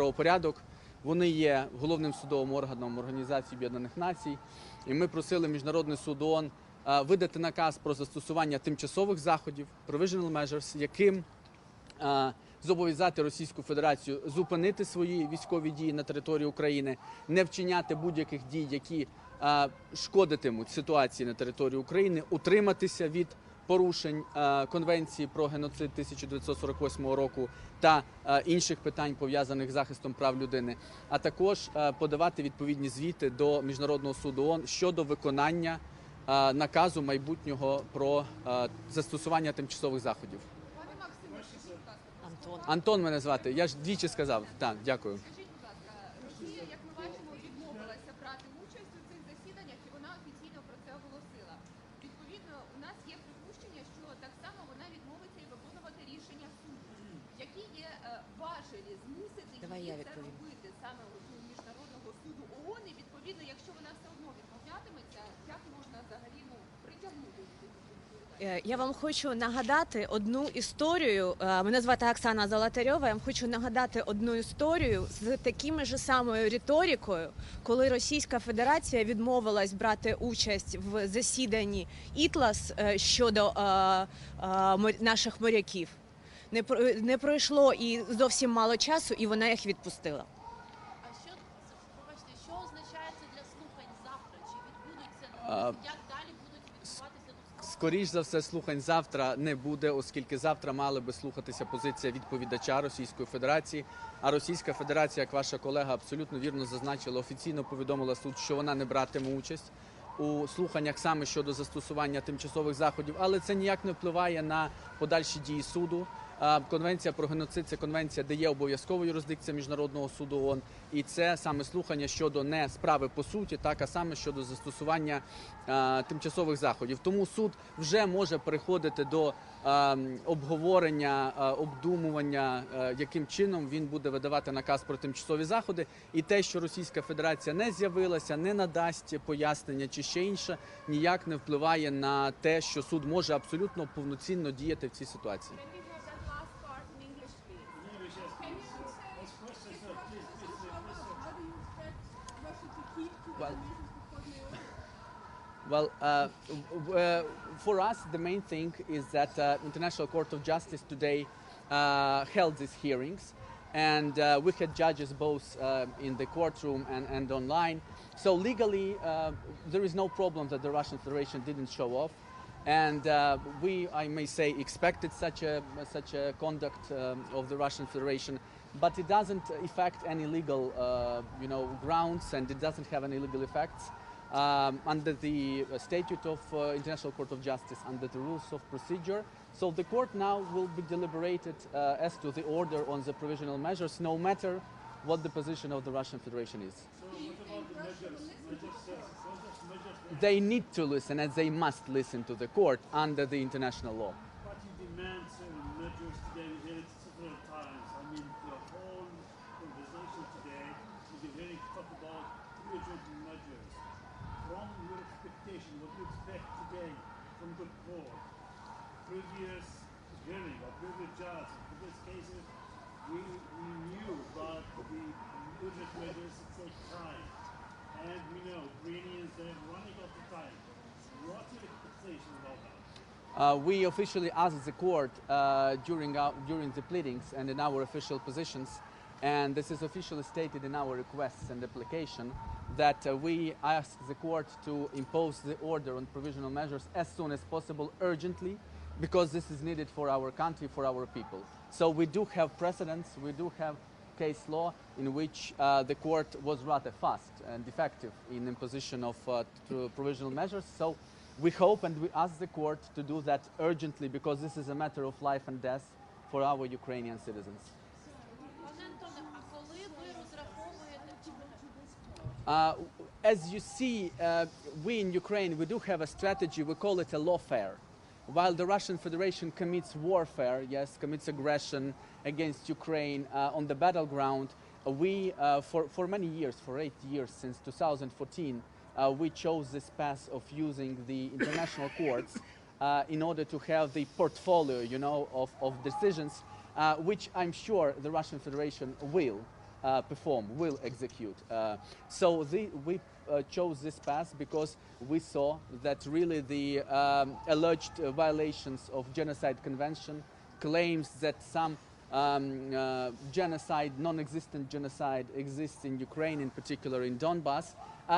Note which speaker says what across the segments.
Speaker 1: правопорядок. Вони є головним судовим органом Організації Об'єднаних Націй. І ми просили Міжнародний суд ООН видати наказ про застосування тимчасових заходів, provisional measures, яким зобов'язати Російську Федерацію зупинити свої військові дії на території України, не вчиняти будь-яких дій, які шкодитимуть ситуації на території України, утриматися від порушень Конвенції про геноцид 1948 року та інших питань, пов'язаних з захистом прав людини, а також подавати відповідні звіти до Міжнародного суду ООН щодо виконання наказу майбутнього про застосування тимчасових заходів. Антон мене звати. Я ж двічі сказав. Так, дякую.
Speaker 2: Скажіть, будь ласка, Росія, як ми бачимо, відмовилася брати участь у цих засіданнях, і вона офіційно про це оголосила. Відповідно, у нас є припущення, що так само вона відмовиться і виконувати рішення суду. Які є важелі змусити її це робити саме у Міжнародного суду ООН, і відповідно, якщо вона все одно відмовлятиметься, як можна взагалі притягнути?
Speaker 3: Я вам хочу нагадати одну історію. Мене звати Оксана Золотарьова. Я вам хочу нагадати одну історію з такими ж самою риторикою, коли Російська Федерація відмовилась брати участь в засіданні ІТЛАС щодо наших моряків. Не пройшло і зовсім мало часу, і вона їх відпустила.
Speaker 4: Побачте, що означає це для слухань завтра? Чи відбудуться, як далі будуть відбуватися?
Speaker 1: Скоріш за все, слухань завтра не буде, оскільки завтра мали би слухатися позиція відповідача Російської Федерації. А Російська Федерація, як ваша колега абсолютно вірно зазначила, офіційно повідомила суд, що вона не братиме участь у слуханнях саме щодо застосування тимчасових заходів. Але це ніяк не впливає на подальші дії суду. Конвенція про геноцид – це конвенція, де є обов'язкова юрисдикція Міжнародного суду ООН. І це саме слухання щодо не справи по суті, так, а саме щодо застосування тимчасових заходів. Тому суд вже може переходити до обговорення, обдумування, яким чином він буде видавати наказ про тимчасові заходи. І те, що Російська Федерація не з'явилася, не надасть пояснення чи ще інше, ніяк не впливає на те, що суд може абсолютно повноцінно діяти в цій ситуації. Well, for us, the main thing is that International Court of Justice today held these hearings, and we had judges both in the courtroom and online. So legally, there is no problem that the Russian Federation didn't show off, and we, I may say, expected such a conduct of the Russian Federation. But it doesn't affect any legal, grounds, and it doesn't have any legal effects under the statute of International Court of Justice, under the rules of procedure. So the court now will be deliberated as to the order on the provisional measures, no matter what the position of the Russian Federation is.
Speaker 5: So what about the measures?
Speaker 1: They need to listen, and they must listen to the court under the international law.
Speaker 5: But you demand certain measures today. We heard it several times. I mean, the whole conversation today is very talk about urgent measures. From your expectation, what you expect today from the court, previous hearing or previous judge, previous cases, we knew about the urgent measures take time. And we know Ukrainians, they're running out of time. What's your expectation about that?
Speaker 1: We officially asked the court during the pleadings and in our official positions, and this is officially stated in our requests and application, that we ask the court to impose the order on provisional measures as soon as possible, urgently, because this is needed for our country, for our people. So we do have precedents, we do have case law in which the court was rather fast and effective in imposition of provisional measures. So we hope and we ask the court to do that urgently, because this is a matter of life and death for our Ukrainian citizens.
Speaker 4: Пане Антоне, а коли ви розраховуєте?
Speaker 1: As you see, we in Ukraine, we do have a strategy, we call it a lawfare. While the Russian Federation commits warfare, yes, commits aggression against Ukraine on the battleground, we, for many years, for 8 years, since 2014, we chose this path of using the international courts in order to have the portfolio, of decisions, which I'm sure the Russian Federation will perform, will execute. We chose this path because we saw that really the alleged violations of Genocide Convention, claims that some genocide, non-existent genocide exists in Ukraine, in particular in Donbass.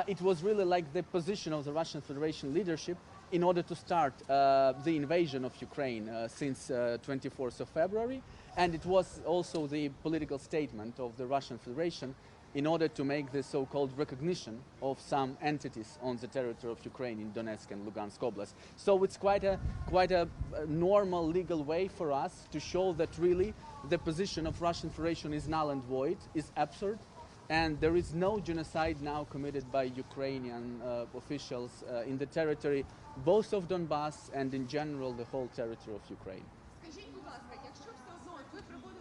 Speaker 1: It was really like the position of the Russian Federation leadership in order to start the invasion of Ukraine since 24th of February. And it was also the political statement of the Russian Federation in order to make the so-called recognition of some entities on the territory of Ukraine in Donetsk and Lugansk Oblast. So it's quite a normal legal way for us to show that really the position of Russian Federation is null and void, is absurd, and there is no genocide now committed by Ukrainian officials in the territory, both of Donbass and in general the whole territory of Ukraine.
Speaker 2: Скажіть, будь ласка, якщо все одно ви проводили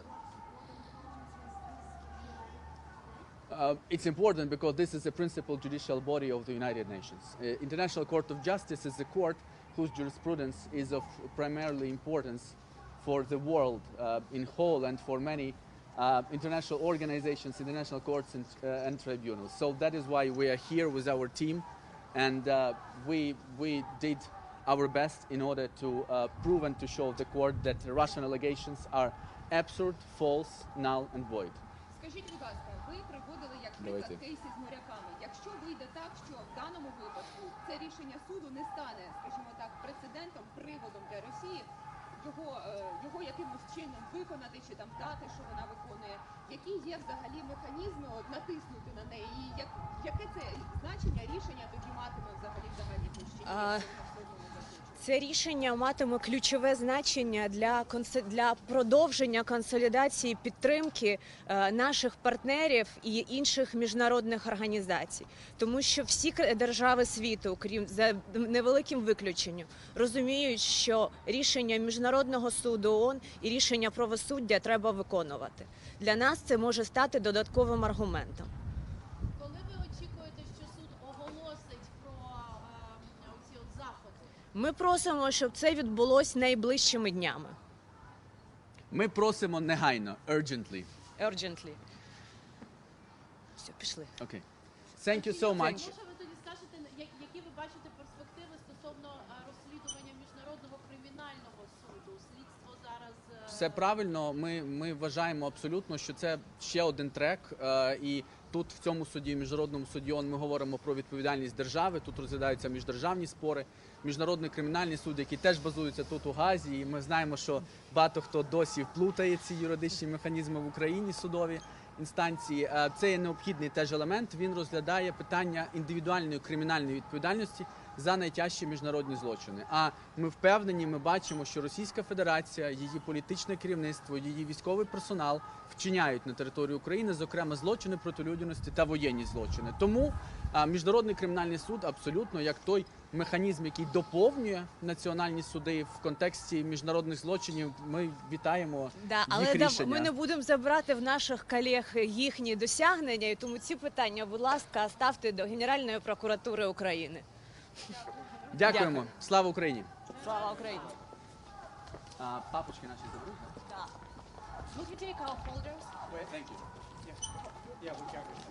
Speaker 1: It's important because this is the principal judicial body of the United Nations. International Court of Justice is a court whose jurisprudence is of primarily importance for the world in whole and for many international organizations, international courts and tribunals. So that is why we are here with our team, and we did our best in order to prove and to show the court that the Russian allegations are absurd, false, null and void.
Speaker 2: Скажіть, будь ласка, ви проводили як
Speaker 1: Давайте.
Speaker 2: приклад кейси з моряками. Якщо вийде так, що в даному випадку це рішення суду не стане, скажімо так, прецедентом, приводом для Росії, його якимось чином виконати чи там дати, що вона виконує, які є взагалі механізми натиснути на неї, і яке це значення рішення тоді матиме взагалі в загальній площині, якщо вона все одно не закінчиться?
Speaker 3: Це рішення матиме ключове значення для продовження консолідації підтримки наших партнерів і інших міжнародних організацій, тому що всі держави світу, крім за невеликим виключенням, розуміють, що рішення Міжнародного суду ООН і рішення правосуддя треба виконувати. Для нас це може стати додатковим аргументом.
Speaker 4: Коли ви очікуєте, що суд оголосить про ці от заходи?
Speaker 3: Ми просимо, щоб це відбулось найближчими днями.
Speaker 1: Ми просимо негайно, urgently.
Speaker 3: Urgently. Все, пішли.
Speaker 1: Okay. Thank you so much.
Speaker 4: Може ви тоді скажете, які ви бачите перспективи стосовно розслідування Міжнародного кримінального суду? Слідство зараз...
Speaker 1: Все правильно, ми вважаємо абсолютно, що це ще один трек, і тут в цьому суді, Міжнародному суді ООН, ми говоримо про відповідальність держави, тут розглядаються міждержавні спори. Міжнародний кримінальний суд, який теж базується тут у Гаазі, і ми знаємо, що багато хто досі плутає ці юридичні механізми в Україні, судові інстанції. Це є необхідний теж елемент, він розглядає питання індивідуальної кримінальної відповідальності за найтяжчі міжнародні злочини. А ми впевнені, ми бачимо, що Російська Федерація, її політичне керівництво, її військовий персонал вчиняють на території України, зокрема, злочини проти людяності та воєнні злочини. Тому Міжнародний кримінальний суд абсолютно як той механізм, який доповнює національні суди в контексті міжнародних злочинів, ми вітаємо
Speaker 3: Але
Speaker 1: їх рішення.
Speaker 3: ми не будемо забрати в наших колег їхні досягнення, і тому ці питання, будь ласка, ставте до Генеральної прокуратури України.
Speaker 1: Дякуємо.
Speaker 3: Дякую.
Speaker 1: Слава Україні!
Speaker 3: Слава Україні!
Speaker 1: Папочки наші заберуть?
Speaker 3: Would you take our folders?
Speaker 1: Thank you.
Speaker 6: Yeah, we got it.